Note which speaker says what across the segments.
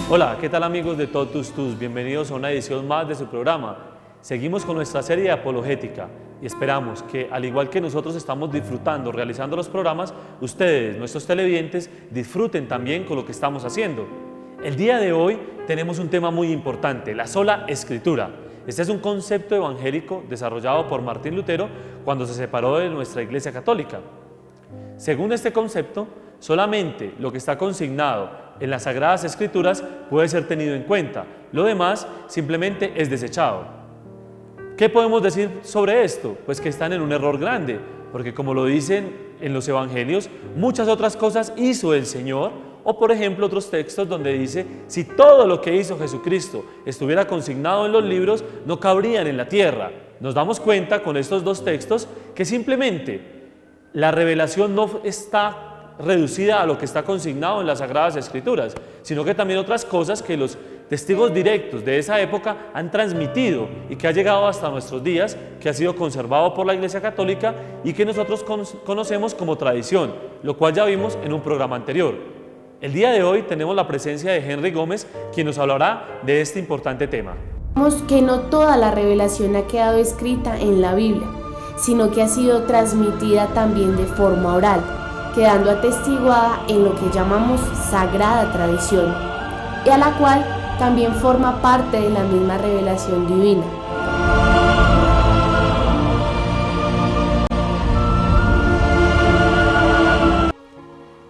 Speaker 1: Hola, ¿qué tal amigos de Totus Tus? Bienvenidos a una edición más de su programa. Seguimos con nuestra serie de apologética y esperamos que, al igual que nosotros estamos disfrutando realizando los programas, ustedes, nuestros televidentes, disfruten también con lo que estamos haciendo. El día de hoy tenemos un tema muy importante, la sola escritura. Este es un concepto evangélico desarrollado por Martín Lutero cuando se separó de nuestra Iglesia Católica. Según este concepto, solamente lo que está consignado en las Sagradas Escrituras puede ser tenido en cuenta. Lo demás simplemente es desechado. ¿Qué podemos decir sobre esto? Pues que están en un error grande, porque como lo dicen en los Evangelios, muchas otras cosas hizo el Señor, o por ejemplo otros textos donde dice, si todo lo que hizo Jesucristo estuviera consignado en los libros, no cabrían en la tierra. Nos damos cuenta con estos dos textos que simplemente la revelación no está reducida a lo que está consignado en las Sagradas Escrituras, sino que también otras cosas que los testigos directos de esa época han transmitido y que ha llegado hasta nuestros días, que ha sido conservado por la Iglesia Católica y que nosotros conocemos como tradición, lo cual ya vimos en un programa anterior. El día de hoy tenemos la presencia de Henry Gómez, quien nos hablará de este importante tema.
Speaker 2: Vemos que no toda la revelación ha quedado escrita en la Biblia, sino que ha sido transmitida también de forma oral, quedando atestiguada en lo que llamamos sagrada tradición, y a la cual también forma parte de la misma revelación divina.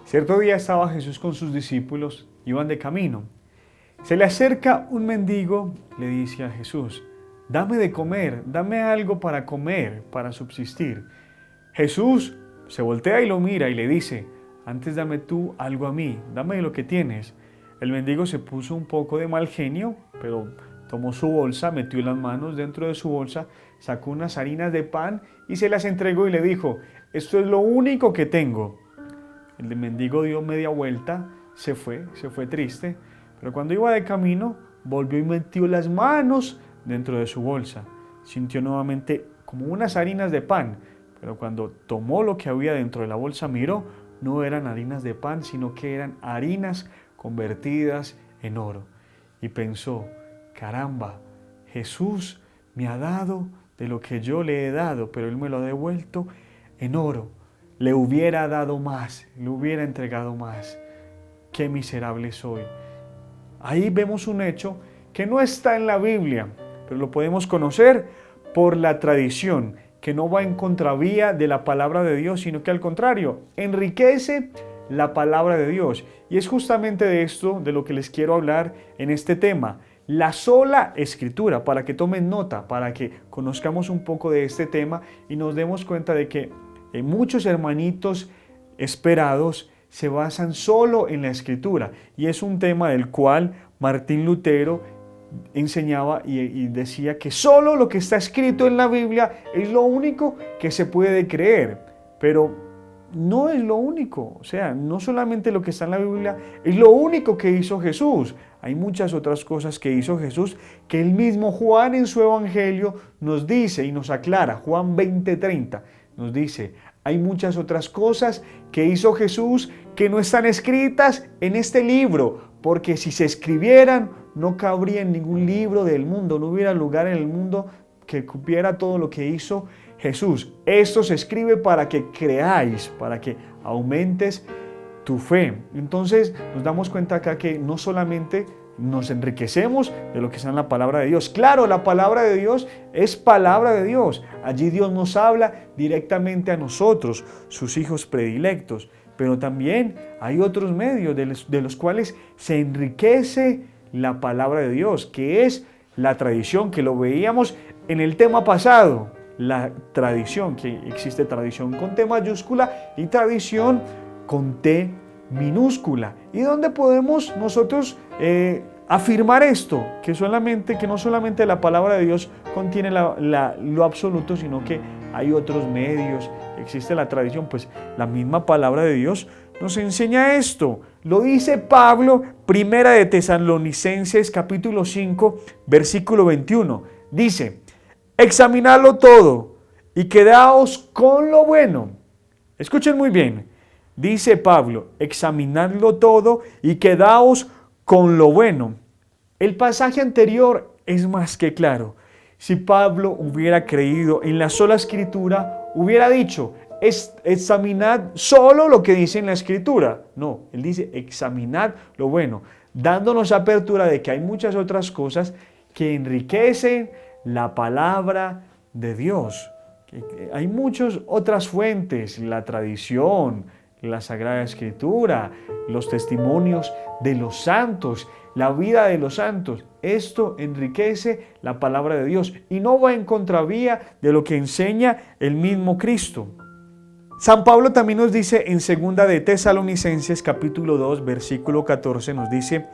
Speaker 3: Cierto día estaba Jesús con sus discípulos, iban de camino. Se le acerca un mendigo, le dice a Jesús, dame de comer, dame algo para comer, para subsistir. Jesús se voltea y lo mira y le dice, antes dame tú algo a mí, dame lo que tienes. El mendigo se puso un poco de mal genio, pero tomó su bolsa, metió las manos dentro de su bolsa, sacó unas harinas de pan y se las entregó y le dijo, esto es lo único que tengo. El mendigo dio media vuelta, se fue triste, pero cuando iba de camino, volvió y metió las manos dentro de su bolsa. Sintió nuevamente como unas harinas de pan, pero cuando tomó lo que había dentro de la bolsa, miró, no eran harinas de pan, sino que eran harinas convertidas en oro. Y pensó, caramba, Jesús me ha dado de lo que yo le he dado, pero Él me lo ha devuelto en oro. Le hubiera dado más, le hubiera entregado más. ¡Qué miserable soy! Ahí vemos un hecho que no está en la Biblia, pero lo podemos conocer por la tradición, que no va en contravía de la palabra de Dios, sino que al contrario, enriquece la palabra de Dios. Y es justamente de esto de lo que les quiero hablar en este tema, la sola escritura, para que tomen nota, para que conozcamos un poco de este tema y nos demos cuenta de que muchos hermanitos esperados se basan solo en la escritura, y es un tema del cual Martín Lutero enseñaba y decía que solo lo que está escrito en la Biblia es lo único que se puede creer, pero no es lo único. O sea, no solamente lo que está en la Biblia es lo único que hizo Jesús. Hay muchas otras cosas que hizo Jesús que el mismo Juan en su Evangelio nos dice y nos aclara. Juan 20:30 nos dice, hay muchas otras cosas que hizo Jesús que no están escritas en este libro, porque si se escribieran no cabría en ningún libro del mundo, no hubiera lugar en el mundo que cupiera todo lo que hizo Jesús. Esto se escribe para que creáis, para que aumentes tu fe. Entonces nos damos cuenta acá que no solamente nos enriquecemos de lo que está en la palabra de Dios. Claro, la palabra de Dios es palabra de Dios. Allí Dios nos habla directamente a nosotros, sus hijos predilectos. Pero también hay otros medios de los cuales se enriquece la palabra de Dios, que es la tradición, que lo veíamos en el tema pasado. La tradición, que existe tradición con T mayúscula y tradición con T minúscula. ¿Y dónde podemos nosotros afirmar esto? Que no solamente la palabra de Dios contiene lo absoluto, sino que hay otros medios. Existe la tradición, pues la misma palabra de Dios nos enseña esto. Lo dice Pablo, primera de Tesalonicenses, capítulo 5, versículo 21. Dice, examinadlo todo y quedaos con lo bueno. Escuchen muy bien. Dice Pablo, examinadlo todo y quedaos con lo bueno. El pasaje anterior es más que claro. Si Pablo hubiera creído en la sola escritura, hubiera dicho, examinad solo lo que dice en la escritura. No, él dice, examinad lo bueno, dándonos apertura de que hay muchas otras cosas que enriquecen la palabra de Dios. Hay muchas otras fuentes, la tradición, la Sagrada Escritura, los testimonios de los santos, la vida de los santos. Esto enriquece la palabra de Dios y no va en contravía de lo que enseña el mismo Cristo. San Pablo también nos dice en 2 de Tesalonicenses capítulo 2 versículo 14, nos dice,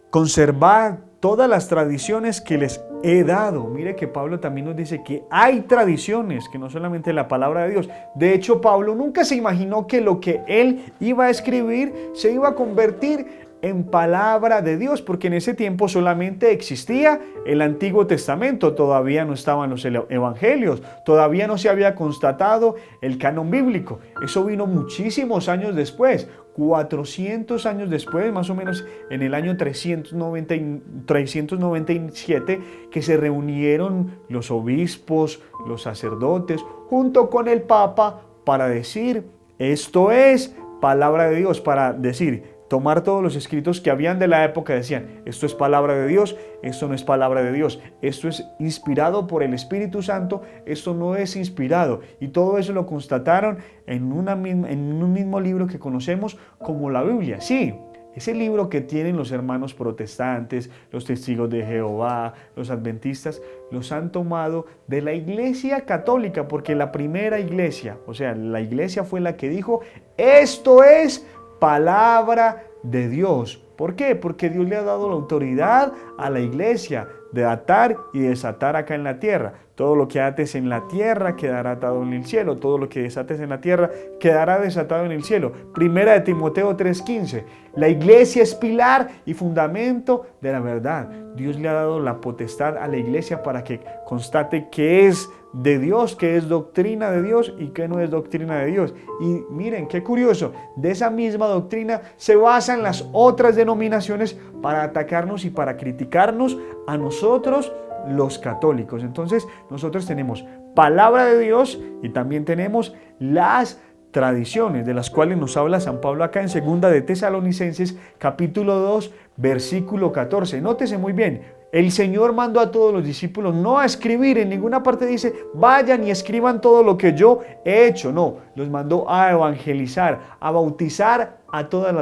Speaker 3: conservad todas las tradiciones que les he dado. Mire que Pablo también nos dice que hay tradiciones, que no solamente la palabra de Dios. De hecho, Pablo nunca se imaginó que lo que él iba a escribir se iba a convertir en palabra de Dios, porque en ese tiempo solamente existía el Antiguo Testamento, todavía no estaban los evangelios, todavía no se había constatado el canon bíblico. Eso vino muchísimos años después, 400 años después, más o menos en el año 397, que se reunieron los obispos, los sacerdotes, junto con el Papa, para decir, esto es palabra de Dios, para decir, tomar todos los escritos que habían de la época, decían, esto es palabra de Dios, esto no es palabra de Dios, esto es inspirado por el Espíritu Santo, esto no es inspirado. Y todo eso lo constataron en un mismo libro que conocemos como la Biblia. Sí, ese libro que tienen los hermanos protestantes, los testigos de Jehová, los adventistas, los han tomado de la Iglesia Católica, porque la primera iglesia, o sea, la iglesia fue la que dijo, esto es palabra de Dios. ¿Por qué? Porque Dios le ha dado la autoridad a la iglesia de atar y desatar acá en la tierra. Todo lo que ates en la tierra quedará atado en el cielo. Todo lo que desates en la tierra quedará desatado en el cielo. Primera de Timoteo 3:15. La iglesia es pilar y fundamento de la verdad. Dios le ha dado la potestad a la iglesia para que constate qué es de Dios, qué es doctrina de Dios y qué no es doctrina de Dios. Y miren, qué curioso, de esa misma doctrina se basan las otras denominaciones para atacarnos y para criticarnos a nosotros los católicos. Entonces nosotros tenemos palabra de Dios y también tenemos las tradiciones de las cuales nos habla San Pablo acá en 2 de Tesalonicenses capítulo 2 versículo 14. Nótese muy bien, el Señor mandó a todos los discípulos no a escribir, en ninguna parte dice vayan y escriban todo lo que yo he hecho, no, los mandó a evangelizar, a bautizar a todas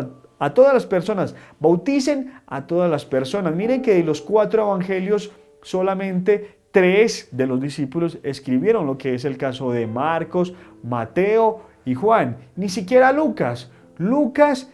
Speaker 3: las personas, bauticen a todas las personas. Miren que de los 4 evangelios solamente 3 de los discípulos escribieron, lo que es el caso de Marcos, Mateo y Juan. Ni siquiera Lucas. Lucas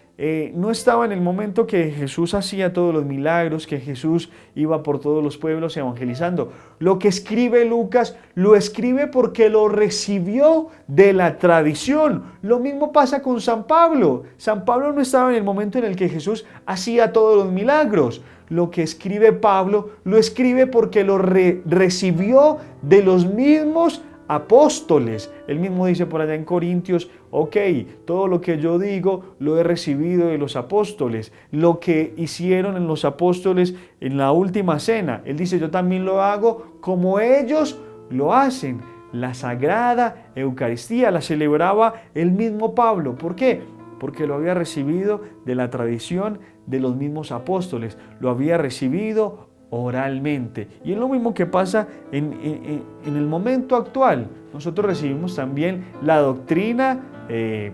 Speaker 3: no estaba en el momento que Jesús hacía todos los milagros, que Jesús iba por todos los pueblos evangelizando. Lo que escribe Lucas, lo escribe porque lo recibió de la tradición. Lo mismo pasa con San Pablo. San Pablo no estaba en el momento en el que Jesús hacía todos los milagros. Lo que escribe Pablo, lo escribe porque lo recibió de los mismos apóstoles. Él mismo dice por allá en Corintios, ok, todo lo que yo digo lo he recibido de los apóstoles. Lo que hicieron en los apóstoles en la última cena, él dice, yo también lo hago como ellos lo hacen. La Sagrada Eucaristía la celebraba el mismo Pablo. ¿Por qué? Porque lo había recibido de la tradición de los mismos apóstoles, lo había recibido oralmente. Y es lo mismo que pasa en el momento actual. Nosotros recibimos también la doctrina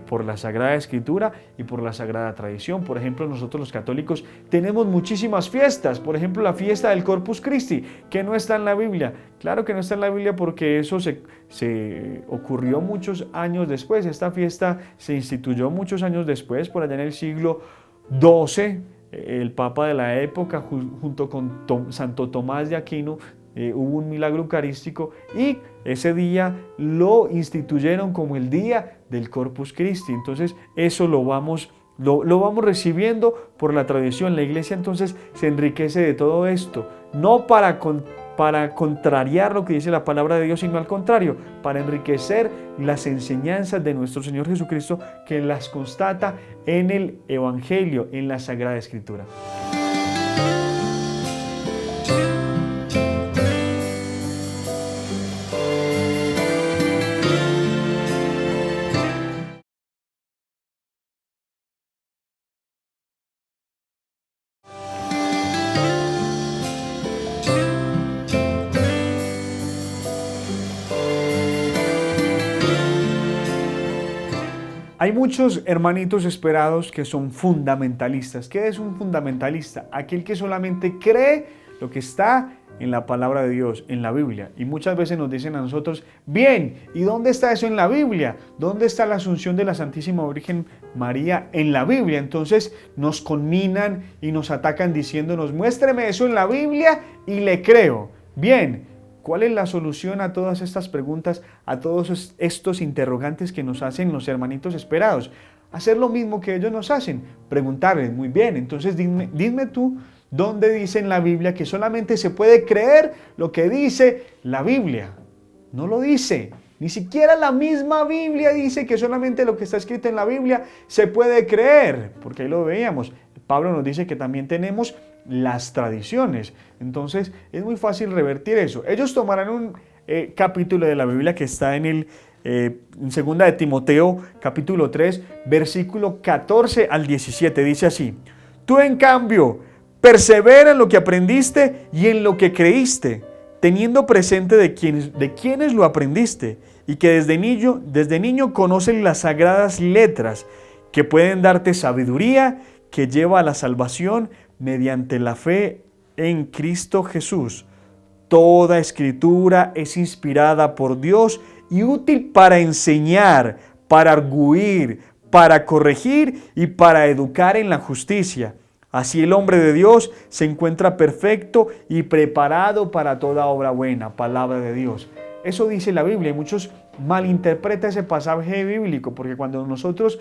Speaker 3: por la Sagrada Escritura y por la Sagrada Tradición. Por ejemplo, nosotros los católicos tenemos muchísimas fiestas. Por ejemplo, la fiesta del Corpus Christi, que no está en la Biblia. Claro que no está en la Biblia porque eso se ocurrió muchos años después. Esta fiesta se instituyó muchos años después, por allá en el siglo XII. El Papa de la época, junto con Santo Tomás de Aquino, hubo un milagro eucarístico y ese día lo instituyeron como el día del Corpus Christi. Entonces eso lo vamos recibiendo por la tradición. La iglesia entonces se enriquece de todo esto, no para contrariar lo que dice la palabra de Dios, sino al contrario, para enriquecer las enseñanzas de nuestro Señor Jesucristo, que las constata en el Evangelio, en la Sagrada Escritura. Hay muchos hermanitos esperados que son fundamentalistas. ¿Qué es un fundamentalista? Aquel que solamente cree lo que está en la palabra de Dios, en la Biblia. Y muchas veces nos dicen a nosotros, bien, ¿y dónde está eso en la Biblia? ¿Dónde está la asunción de la Santísima Virgen María en la Biblia? Entonces nos conminan y nos atacan diciéndonos, muéstreme eso en la Biblia y le creo. Bien, ¿cuál es la solución a todas estas preguntas, a todos estos interrogantes que nos hacen los hermanitos esperados? Hacer lo mismo que ellos nos hacen, preguntarles, muy bien, entonces dime tú, ¿dónde dice en la Biblia que solamente se puede creer lo que dice la Biblia? No lo dice. Ni siquiera la misma Biblia dice que solamente lo que está escrito en la Biblia se puede creer, porque ahí lo veíamos. Pablo nos dice que también tenemos las tradiciones. Entonces es muy fácil revertir eso. Ellos tomarán un capítulo de la Biblia que está en segunda de Timoteo, capítulo 3, versículo 14 al 17. Dice así: tú en cambio, persevera en lo que aprendiste y en lo que creíste, teniendo presente de quienes lo aprendiste, y que desde niño conocen las sagradas letras, que pueden darte sabiduría, que lleva a la salvación mediante la fe en Cristo Jesús. Toda escritura es inspirada por Dios y útil para enseñar, para arguir, para corregir y para educar en la justicia. Así el hombre de Dios se encuentra perfecto y preparado para toda obra buena. Palabra de Dios. Eso dice la Biblia y muchos malinterpretan ese pasaje bíblico, porque cuando nosotros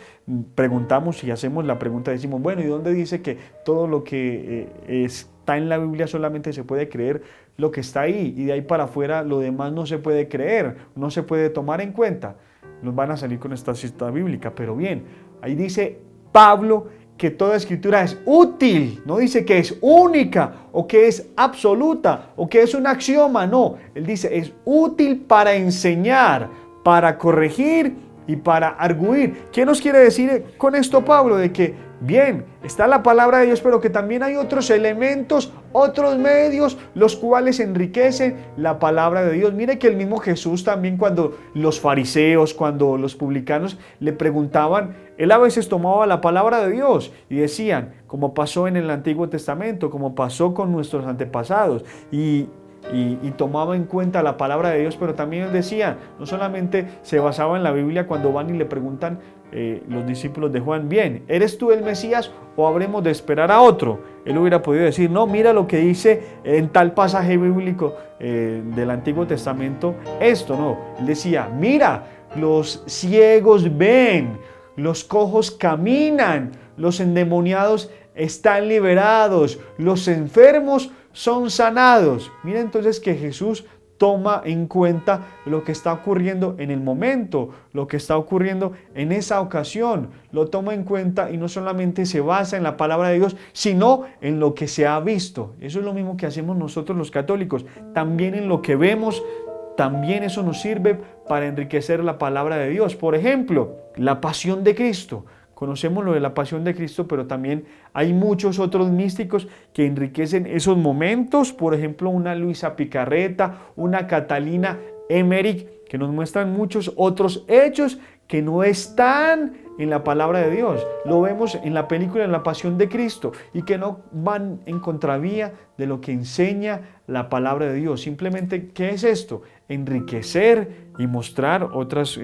Speaker 3: preguntamos y hacemos la pregunta decimos, bueno, ¿y dónde dice que todo lo que está en la Biblia solamente se puede creer lo que está ahí y de ahí para afuera lo demás no se puede creer, no se puede tomar en cuenta? Nos van a salir con esta cita bíblica, pero bien, ahí dice Pablo que toda escritura es útil, no dice que es única o que es absoluta o que es un axioma, no, él dice es útil para enseñar, para corregir y para arguir. ¿Qué nos quiere decir con esto Pablo? De que bien, está la palabra de Dios, pero que también hay otros elementos, otros medios, los cuales enriquecen la palabra de Dios. Mire que el mismo Jesús también, cuando los fariseos, cuando los publicanos le preguntaban, él a veces tomaba la palabra de Dios y decían, como pasó en el Antiguo Testamento, como pasó con nuestros antepasados, y tomaba en cuenta la palabra de Dios, pero también él decía, no solamente se basaba en la Biblia cuando van y le preguntan los discípulos de Juan, bien, ¿eres tú el Mesías o habremos de esperar a otro? Él hubiera podido decir, no, mira lo que dice en tal pasaje bíblico del Antiguo Testamento, esto no, él decía, mira, los ciegos ven, los cojos caminan, los endemoniados están liberados, los enfermos son sanados. Mira entonces que Jesús toma en cuenta lo que está ocurriendo en el momento, lo que está ocurriendo en esa ocasión, lo toma en cuenta y no solamente se basa en la palabra de Dios, sino en lo que se ha visto. Eso es lo mismo que hacemos nosotros los católicos, también en lo que vemos, también eso nos sirve para enriquecer la palabra de Dios. Por ejemplo, la pasión de Cristo. Conocemos lo de la pasión de Cristo, pero también hay muchos otros místicos que enriquecen esos momentos. Por ejemplo, una Luisa Picarreta, una Catalina Emmerich, que nos muestran muchos otros hechos que no están en la palabra de Dios. Lo vemos en la película La Pasión de Cristo y que no van en contravía de lo que enseña la palabra de Dios. Simplemente, ¿qué es esto? Enriquecer y mostrar otras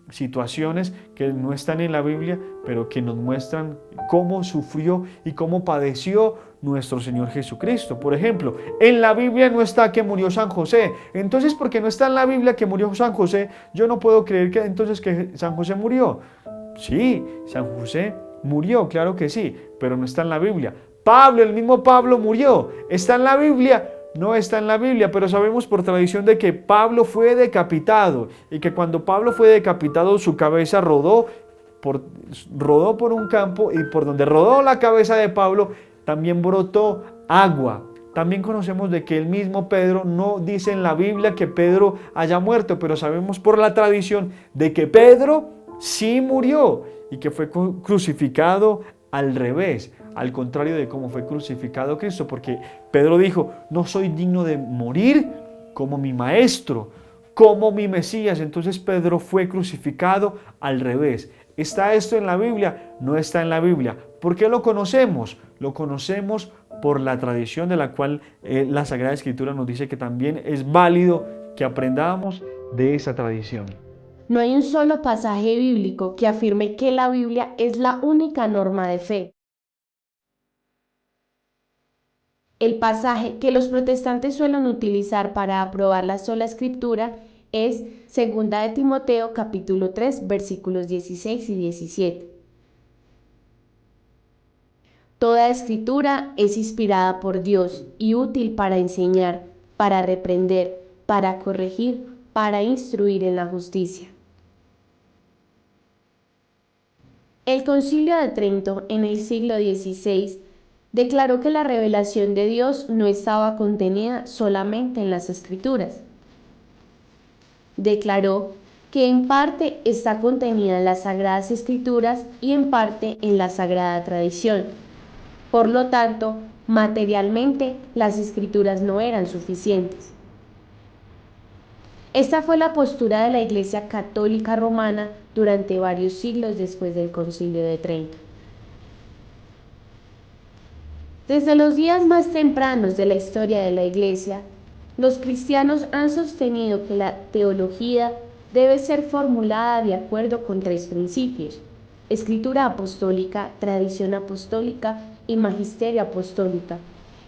Speaker 3: situaciones que no están en la Biblia, pero que nos muestran cómo sufrió y cómo padeció nuestro Señor Jesucristo. Por ejemplo, en la Biblia no está que murió San José. Entonces, porque no está en la Biblia que murió San José, yo no puedo creer que entonces que San José murió. Sí, San José murió, claro que sí, pero no está en la Biblia. Pablo, el mismo Pablo murió. ¿Está en la Biblia? No está en la Biblia, pero sabemos por tradición de que Pablo fue decapitado y que cuando Pablo fue decapitado su cabeza rodó por un campo y por donde rodó la cabeza de Pablo, también brotó agua. También conocemos de que el mismo Pedro no dice en la Biblia que Pedro haya muerto, pero sabemos por la tradición de que Pedro sí murió y que fue crucificado al revés, al contrario de cómo fue crucificado Cristo, porque Pedro dijo: no soy digno de morir como mi maestro, como mi Mesías. Entonces Pedro fue crucificado al revés. ¿Está esto en la Biblia? No está en la Biblia. ¿Por qué lo conocemos? Lo conocemos por la tradición de la cual la Sagrada Escritura nos dice que también es válido que aprendamos de esa tradición.
Speaker 2: No hay un solo pasaje bíblico que afirme que la Biblia es la única norma de fe. El pasaje que los protestantes suelen utilizar para aprobar la sola escritura es 2 de Timoteo capítulo 3 versículos 16 y 17. Toda escritura es inspirada por Dios y útil para enseñar, para reprender, para corregir, para instruir en la justicia. El Concilio de Trento en el siglo XVI declaró que la revelación de Dios no estaba contenida solamente en las Escrituras. Declaró que en parte está contenida en las Sagradas Escrituras y en parte en la Sagrada Tradición. Por lo tanto, materialmente, las Escrituras no eran suficientes. Esta fue la postura de la Iglesia Católica Romana durante varios siglos después del Concilio de Trento. Desde los días más tempranos de la historia de la Iglesia, los cristianos han sostenido que la teología debe ser formulada de acuerdo con tres principios: escritura apostólica, tradición apostólica y magisterio apostólica,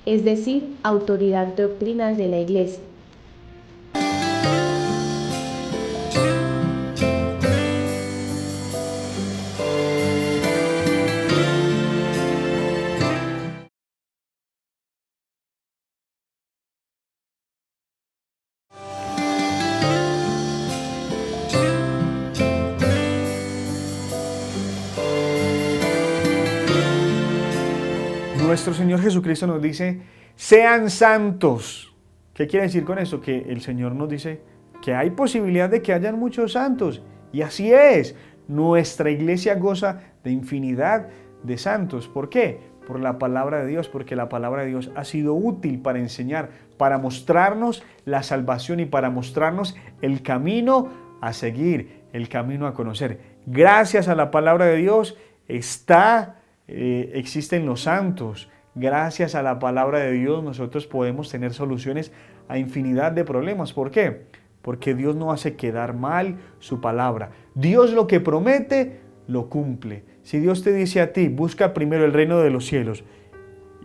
Speaker 2: es decir, autoridad doctrinal de la Iglesia.
Speaker 3: Nuestro Señor Jesucristo nos dice: sean santos. ¿Qué quiere decir con eso? Que el Señor nos dice que hay posibilidad de que hayan muchos santos. Y así es. Nuestra iglesia goza de infinidad de santos. ¿Por qué? Por la palabra de Dios, porque la palabra de Dios ha sido útil para enseñar, para mostrarnos la salvación y para mostrarnos el camino a seguir, el camino a conocer. Gracias a la palabra de Dios existen los santos. Gracias a la palabra de Dios nosotros podemos tener soluciones a infinidad de problemas. ¿Por qué? Porque Dios no hace quedar mal su palabra. Dios lo que promete, lo cumple. Si Dios te dice a ti: busca primero el reino de los cielos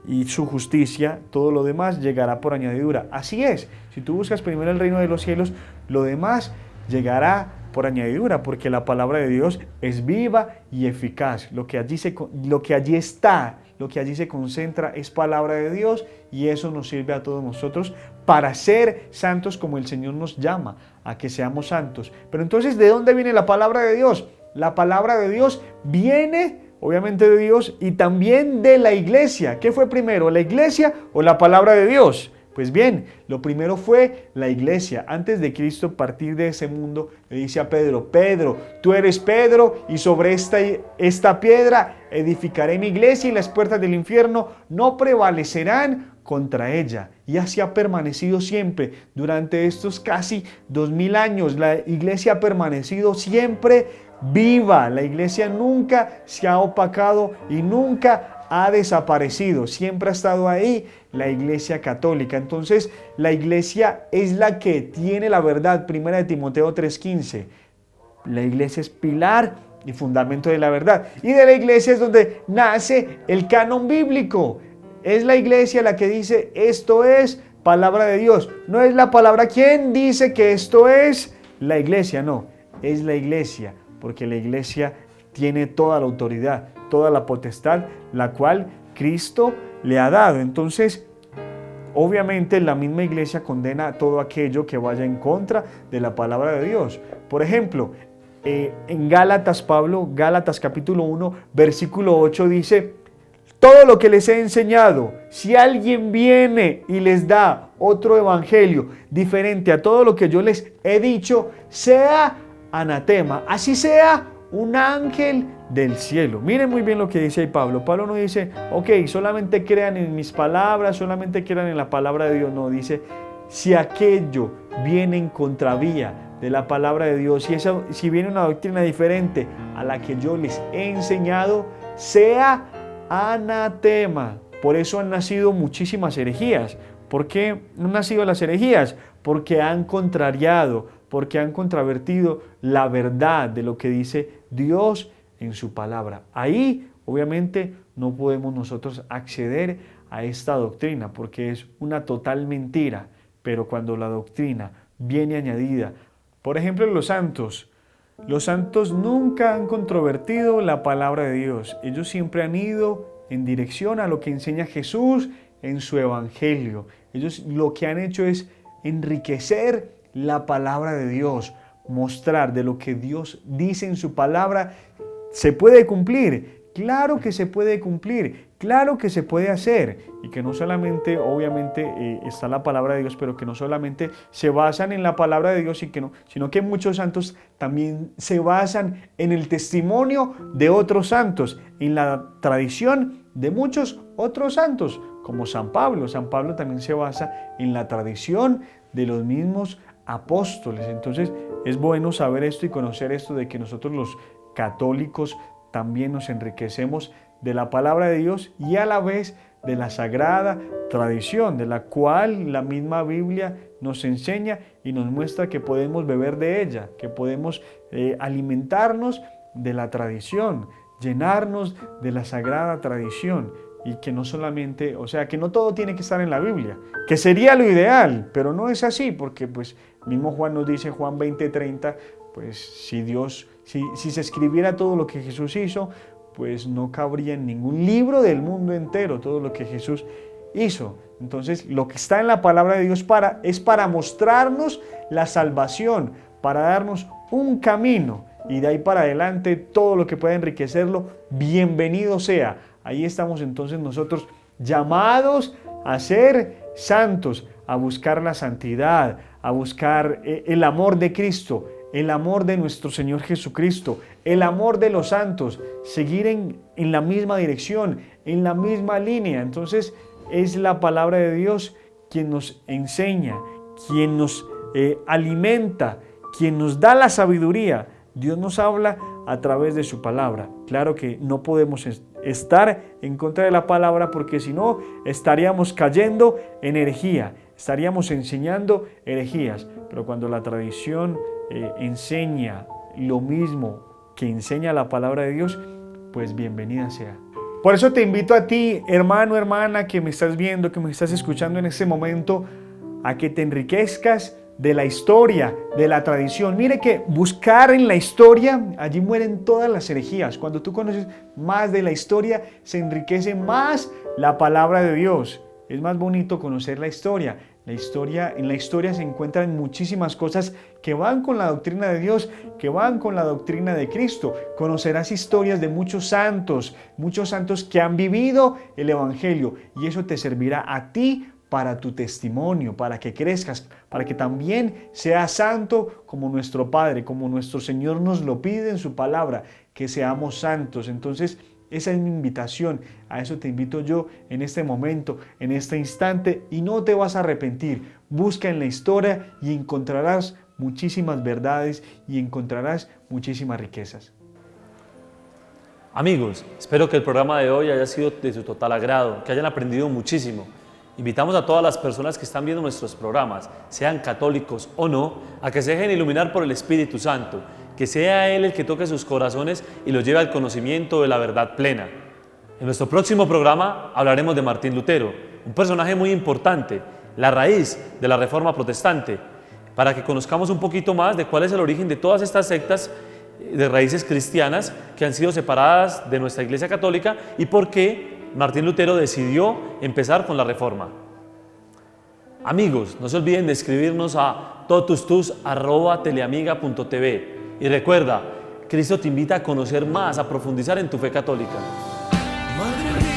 Speaker 3: y su justicia, todo lo demás llegará por añadidura. Así es. Si tú buscas primero el reino de los cielos, lo demás llegará por añadidura, porque la palabra de Dios es viva y eficaz. Lo que allí se concentra es palabra de Dios, y eso nos sirve a todos nosotros para ser santos como el Señor nos llama a que seamos santos. Pero entonces, ¿de dónde viene la palabra de Dios? La palabra de Dios viene obviamente de Dios y también de la iglesia. ¿Qué fue primero, la iglesia o la palabra de Dios? Pues bien, lo primero fue la iglesia. Antes de Cristo partir de ese mundo, le dice a Pedro: Pedro, tú eres Pedro, y sobre esta piedra edificaré mi iglesia, y las puertas del infierno no prevalecerán contra ella. Y así ha permanecido siempre. Durante estos casi 2000 años, la iglesia ha permanecido siempre viva. La iglesia nunca se ha opacado y nunca ha desaparecido, siempre ha estado ahí la iglesia católica. Entonces, la iglesia es la que tiene la verdad. 1 de Timoteo 3:15. La iglesia es pilar y fundamento de la verdad. Y de la iglesia es donde nace el canon bíblico. Es la iglesia la que dice: esto es palabra de Dios. No es la palabra quien dice que esto es la iglesia, no. Es la iglesia, porque la iglesia tiene toda la autoridad, toda la potestad, la cual Cristo le ha dado. Entonces, obviamente la misma iglesia condena todo aquello que vaya en contra de la palabra de Dios. Por ejemplo, en Gálatas, Gálatas capítulo 1, versículo 8 dice: todo lo que les he enseñado. Si alguien viene y les da otro evangelio diferente a todo lo que yo les he dicho, sea anatema, así sea un ángel del cielo. Miren muy bien lo que dice ahí Pablo. Pablo no dice, ok, solamente crean en mis palabras, solamente crean en la palabra de Dios. No, dice, si aquello viene en contravía de la palabra de Dios, si viene una doctrina diferente a la que yo les he enseñado, sea anatema. Por eso han nacido muchísimas herejías. ¿Por qué han nacido las herejías? Porque han contrariado, porque han contravertido la verdad de lo que dice Dios en su palabra. Ahí, obviamente, no podemos nosotros acceder a esta doctrina porque es una total mentira. Pero cuando la doctrina viene añadida, por ejemplo, los santos nunca han controvertido la palabra de Dios. Ellos siempre han ido en dirección a lo que enseña Jesús en su evangelio. Ellos lo que han hecho es enriquecer la palabra de Dios, mostrar de lo que Dios dice en su palabra. ¿Se puede cumplir? Claro que se puede cumplir, claro que se puede hacer, y que no solamente, obviamente, está la palabra de Dios, pero que no solamente se basan en la palabra de Dios, sino que muchos santos también se basan en el testimonio de otros santos, en la tradición de muchos otros santos, como San Pablo. San Pablo también se basa en la tradición de los mismos apóstoles. Entonces es bueno saber esto y conocer esto, de que nosotros los católicos también nos enriquecemos de la palabra de Dios y a la vez de la sagrada tradición, de la cual la misma Biblia nos enseña y nos muestra que podemos beber de ella, que podemos alimentarnos de la tradición, llenarnos de la sagrada tradición, y que no solamente, o sea, que no todo tiene que estar en la Biblia, que sería lo ideal, pero no es así, porque pues mismo Juan nos dice, Juan 20:30, pues si se escribiera todo lo que Jesús hizo, pues no cabría en ningún libro del mundo entero todo lo que Jesús hizo. Entonces, lo que está en la palabra de Dios es para mostrarnos la salvación, para darnos un camino, y de ahí para adelante todo lo que pueda enriquecerlo, bienvenido sea. Ahí estamos entonces nosotros llamados a ser santos, a buscar la santidad, a buscar el amor de Cristo, el amor de nuestro Señor Jesucristo, el amor de los santos, seguir en la misma dirección, en la misma línea. Entonces es la palabra de Dios quien nos enseña, quien nos alimenta, quien nos da la sabiduría. Dios nos habla a través de su palabra. Claro que no podemos estar en contra de la palabra, porque si no estaríamos cayendo en herejía, estaríamos enseñando herejías. Pero cuando la tradición enseña lo mismo que enseña la palabra de Dios, pues bienvenida sea. Por eso te invito a ti, hermano, hermana, que me estás viendo, que me estás escuchando en este momento, a que te enriquezcas de la historia, de la tradición. Mire que buscar en la historia, allí mueren todas las herejías. Cuando tú conoces más de la historia, se enriquece más la palabra de Dios. Es más bonito conocer la historia. En la historia se encuentran muchísimas cosas que van con la doctrina de Dios, que van con la doctrina de Cristo. Conocerás historias de muchos santos que han vivido el evangelio, y eso te servirá a ti para tu testimonio, para que crezcas, para que también seas santo como nuestro Padre, como nuestro Señor nos lo pide en su palabra, que seamos santos. Entonces, esa es mi invitación, a eso te invito yo en este momento, en este instante, y no te vas a arrepentir. Busca en la historia y encontrarás muchísimas verdades y encontrarás muchísimas riquezas.
Speaker 1: Amigos, espero que el programa de hoy haya sido de su total agrado, que hayan aprendido muchísimo. Invitamos a todas las personas que están viendo nuestros programas, sean católicos o no, a que se dejen iluminar por el Espíritu Santo, que sea Él el que toque sus corazones y los lleve al conocimiento de la verdad plena. En nuestro próximo programa hablaremos de Martín Lutero, un personaje muy importante, la raíz de la Reforma Protestante, para que conozcamos un poquito más de cuál es el origen de todas estas sectas de raíces cristianas que han sido separadas de nuestra Iglesia Católica y por qué Martín Lutero decidió empezar con la Reforma. Amigos, no se olviden de escribirnos a totustus@teleamiga.tv y recuerda, Cristo te invita a conocer más, a profundizar en tu fe católica.
Speaker 4: Madre mía.